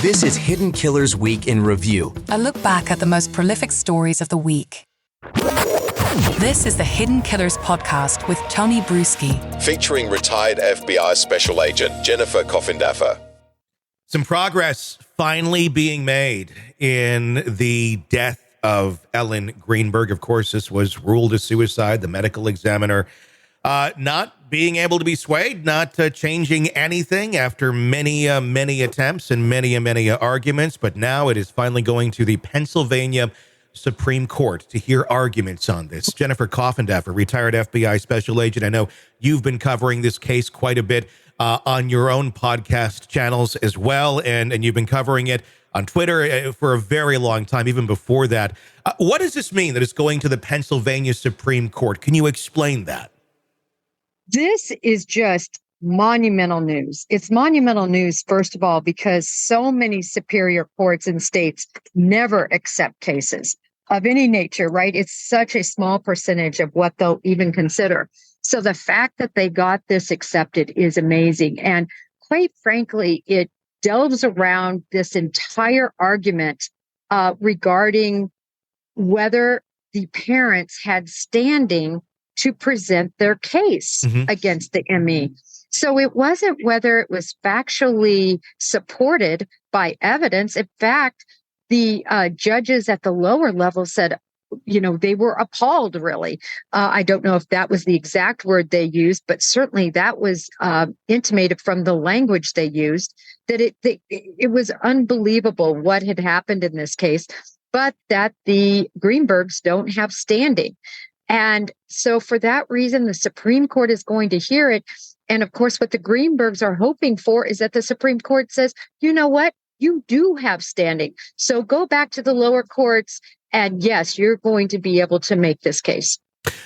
This is Hidden Killers Week in Review. A look back at the most prolific stories of the week. This is the Hidden Killers podcast with Tony Brueski. Featuring retired FBI Special Agent Jennifer Coffindaffer. Some progress finally being made in the death of Ellen Greenberg. Of course, this was ruled a suicide. The medical examiner not being able to be swayed, not changing anything after many attempts and many arguments. But now it is finally going to the Pennsylvania Supreme Court to hear arguments on this. Jennifer Coffindaffer, retired FBI special agent. I know you've been covering this case quite a bit on your own podcast channels as well, and you've been covering it on Twitter for a very long time, even before that. What does this mean that it's going to the Pennsylvania Supreme Court? Can you explain that? This is just monumental news. It's monumental news, first of all, because so many superior courts and states never accept cases of any nature, right? It's such a small percentage of what they'll even consider. So the fact that they got this accepted is amazing. And quite frankly, it delves around this entire argument regarding whether the parents had standing to present their case against the ME. So it wasn't whether it was factually supported by evidence. In fact, the judges at the lower level said, they were appalled, really. I don't know if that was the exact word they used, but certainly that was intimated from the language they used, that it was unbelievable what had happened in this case, but that the Greenbergs don't have standing. And so for that reason, the Supreme Court is going to hear it. And of course, what the Greenbergs are hoping for is that the Supreme Court says, you know what? You do have standing. So go back to the lower courts. And yes, you're going to be able to make this case.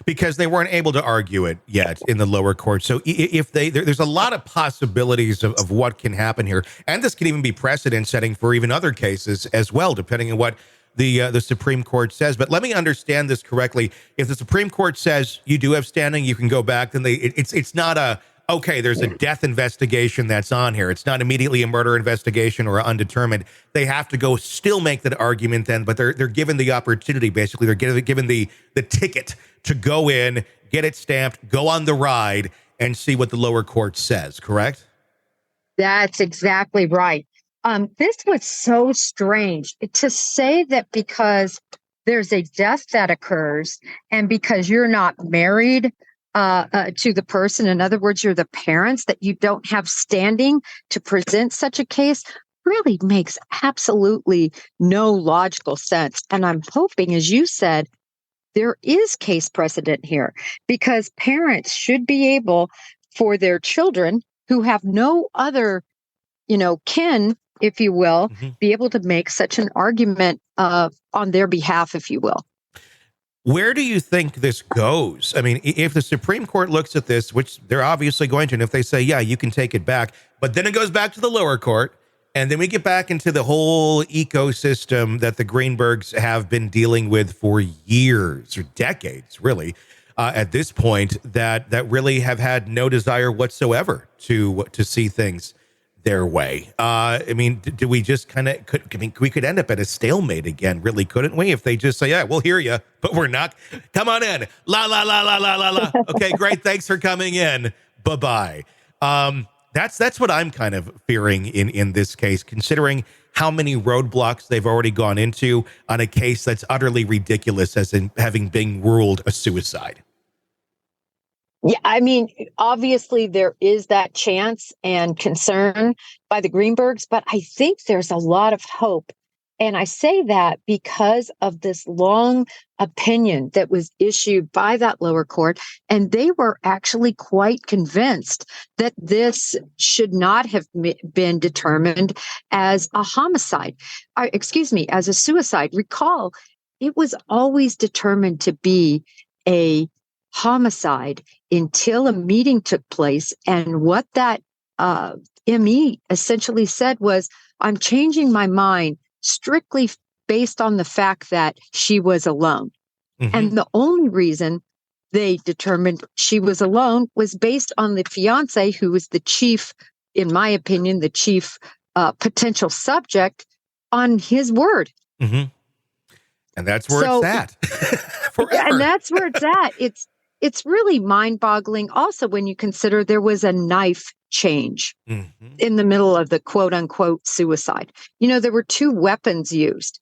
Because they weren't able to argue it yet in the lower court. So if there's a lot of possibilities of what can happen here. And this can even be precedent setting for even other cases as well, depending on what the Supreme Court says. But let me understand this correctly. If the Supreme Court says you do have standing, you can go back, then it's not okay, there's a death investigation that's on here. It's not immediately a murder investigation or undetermined. They have to go still make that argument then, but they're given the opportunity, basically. They're given the ticket to go in, get it stamped, go on the ride, and see what the lower court says, correct? That's exactly right. This was so strange to say that because there's a death that occurs and because you're not married to the person, in other words, you're the parents, that you don't have standing to present such a case really makes absolutely no logical sense. And I'm hoping, as you said, there is case precedent here because parents should be able, for their children who have no other, kin, if you will, be able to make such an argument on their behalf, if you will. Where do you think this goes? I mean, if the Supreme Court looks at this, which they're obviously going to, and if they say, yeah, you can take it back, but then it goes back to the lower court, and then we get back into the whole ecosystem that the Greenbergs have been dealing with for years or decades, really, at this point, that really have had no desire whatsoever to see things their way. I mean, do we just we could end up at a stalemate again, really, couldn't we? If they just say, yeah, we'll hear you, but we're not. Come on in. La, la, la, la, la, la, la. Okay, great. Thanks for coming in. Bye-bye. That's what I'm kind of fearing in this case, considering how many roadblocks they've already gone into on a case that's utterly ridiculous as in having been ruled a suicide. Yeah, I mean, obviously there is that chance and concern by the Greenbergs, but I think there's a lot of hope. And I say that because of this long opinion that was issued by that lower court. And they were actually quite convinced that this should not have been determined as a homicide, as a suicide. Recall, it was always determined to be a homicide until a meeting took place. And what that ME essentially said was, I'm changing my mind strictly based on the fact that she was alone. And the only reason they determined she was alone was based on the fiance, who was the chief, in my opinion, the chief potential subject on his word. Mm-hmm. And that's where it's at forever. Yeah, and that's where it's at. It's really mind-boggling. Also, when you consider there was a knife change in the middle of the quote unquote suicide. There were two weapons used.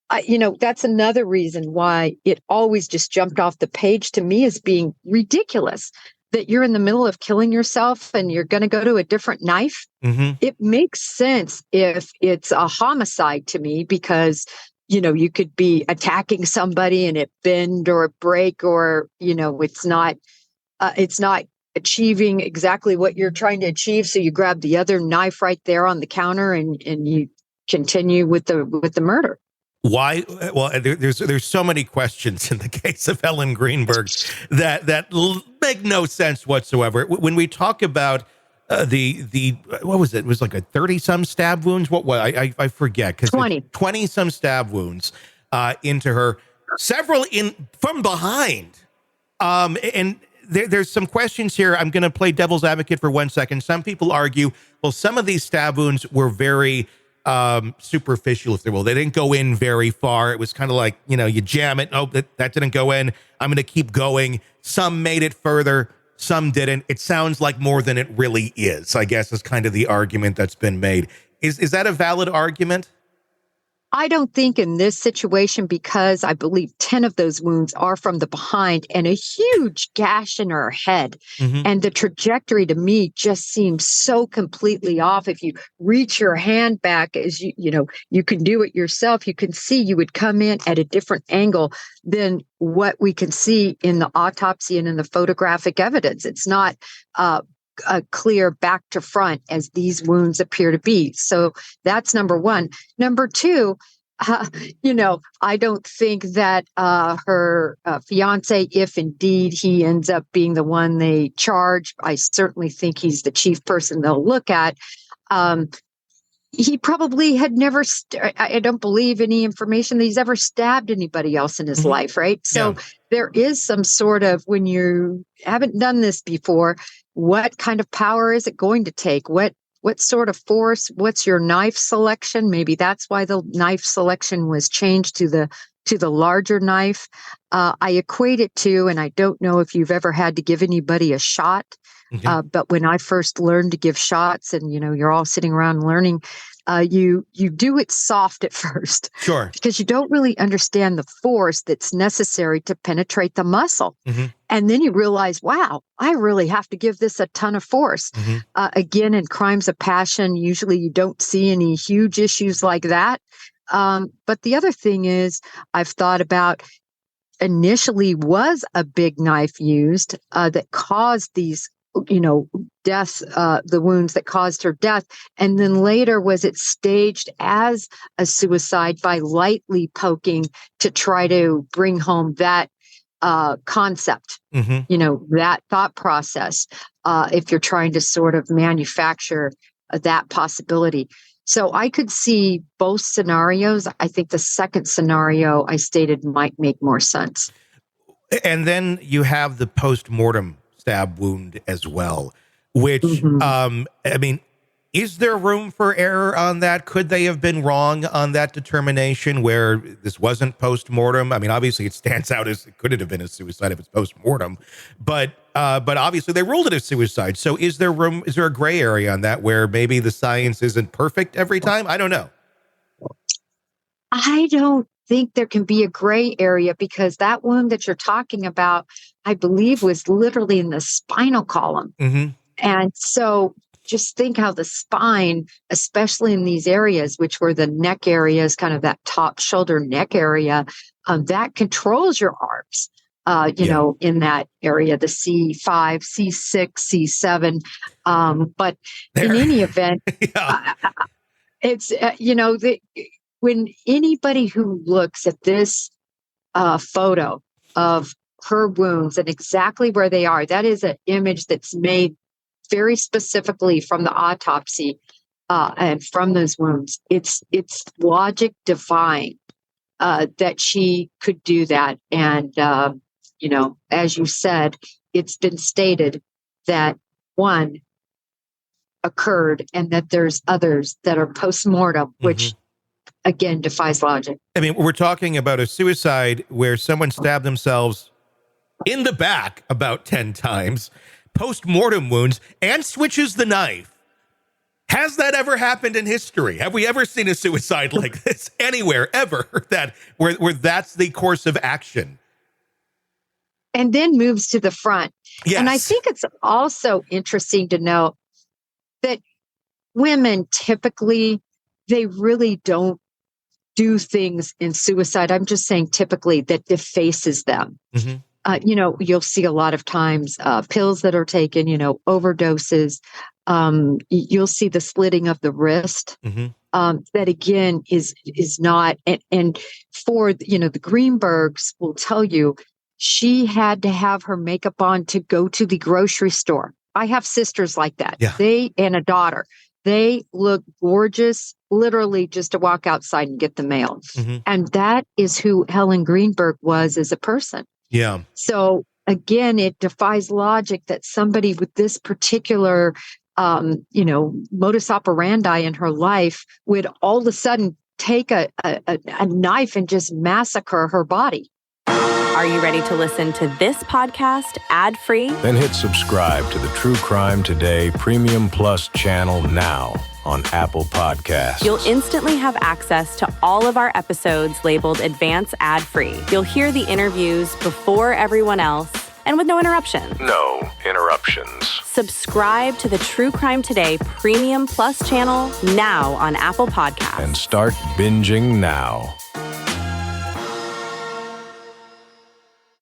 That's another reason why it always just jumped off the page to me as being ridiculous that you're in the middle of killing yourself and you're going to go to a different knife. It makes sense if it's a homicide to me because, you could be attacking somebody and it bend or break or, it's not achieving exactly what you're trying to achieve. So you grab the other knife right there on the counter and you continue with the murder. Why? Well, there's so many questions in the case of Ellen Greenberg that make no sense whatsoever. When we talk about the what was it? It was like a 30-some stab wounds. What I forget, because 20 some stab wounds into her, several from behind, and there's some questions here. I'm going to play devil's advocate for 1 second. Some people argue, well, some of these stab wounds were very superficial, if they will. They didn't go in very far. It was kind of like, you jam it. Oh, that didn't go in. I'm going to keep going. Some made it further. Some didn't. It sounds like more than it really is, I guess, is kind of the argument that's been made. Is that a valid argument? I don't think in this situation, because I believe 10 of those wounds are from the behind and a huge gash in her head. And the trajectory to me just seems so completely off. If you reach your hand back, as you can do it yourself, you can see you would come in at a different angle than what we can see in the autopsy and in the photographic evidence. It's not a clear back to front as these wounds appear to be. So that's number one. Number two, I don't think that her fiance, if indeed he ends up being the one they charge, I certainly think he's the chief person they'll look at. He probably had never, I don't believe any information that he's ever stabbed anybody else in his life, right? So there is some sort of, when you haven't done this before, what kind of power is it going to take? What sort of force? What's your knife selection? Maybe that's why the knife selection was changed to the larger knife. I equate it to, and I don't know if you've ever had to give anybody a shot, but when I first learned to give shots, and you're all sitting around learning, you do it soft at first, sure, because you don't really understand the force that's necessary to penetrate the muscle, and then you realize, wow, I really have to give this a ton of force. Again, in crimes of passion, usually you don't see any huge issues like that. But the other thing is, I've thought about, initially was a big knife used that caused these, death, the wounds that caused her death. And then later, was it staged as a suicide by lightly poking to try to bring home that concept, that thought process, if you're trying to sort of manufacture that possibility. So I could see both scenarios. I think the second scenario I stated might make more sense. And then you have the post-mortem stab wound as well, which, is there room for error on that? Could they have been wrong on that determination where this wasn't post-mortem? I mean, obviously it stands out as it could have been a suicide if it's post-mortem, but obviously they ruled it a suicide. So is there a gray area on that where maybe the science isn't perfect every time? I don't know. I don't think there can be a gray area, because that wound that you're talking about, I believe, was literally in the spinal column. And so just think how the spine, especially in these areas, which were the neck areas, kind of that top shoulder neck area, that controls your arms, in that area, the C5, C6, C7. But in any event, it's, when anybody who looks at this photo of her wounds and exactly where they are, that is an image that's made very specifically from the autopsy and from those wounds. It's logic defying that she could do that. And, as you said, it's been stated that, one, occurred and that there's others that are post-mortem, which again defies logic. I mean, we're talking about a suicide where someone stabbed themselves in the back about 10 times, post-mortem wounds, and switches the knife. Has that ever happened in history? Have we ever seen a suicide like this anywhere, ever, where that's the course of action? And then moves to the front. Yes. And I think it's also interesting to note that women typically, they really don't do things in suicide. I'm just saying typically that defaces them. You'll see a lot of times pills that are taken, overdoses. You'll see the slitting of the wrist. That again is not. And for, the Greenbergs will tell you, she had to have her makeup on to go to the grocery store. I have sisters like that. Yeah. And a daughter. They look gorgeous, literally just to walk outside and get the mail. And that is who Helen Greenberg was as a person. Yeah. So again, it defies logic that somebody with this particular, modus operandi in her life would all of a sudden take a knife and just massacre her body. Are you ready to listen to this podcast ad-free? Then hit subscribe to the True Crime Today Premium Plus channel now on Apple Podcasts. You'll instantly have access to all of our episodes labeled Advance Ad-Free. You'll hear the interviews before everyone else and with no interruptions. No interruptions. Subscribe to the True Crime Today Premium Plus channel now on Apple Podcasts. And start binging now.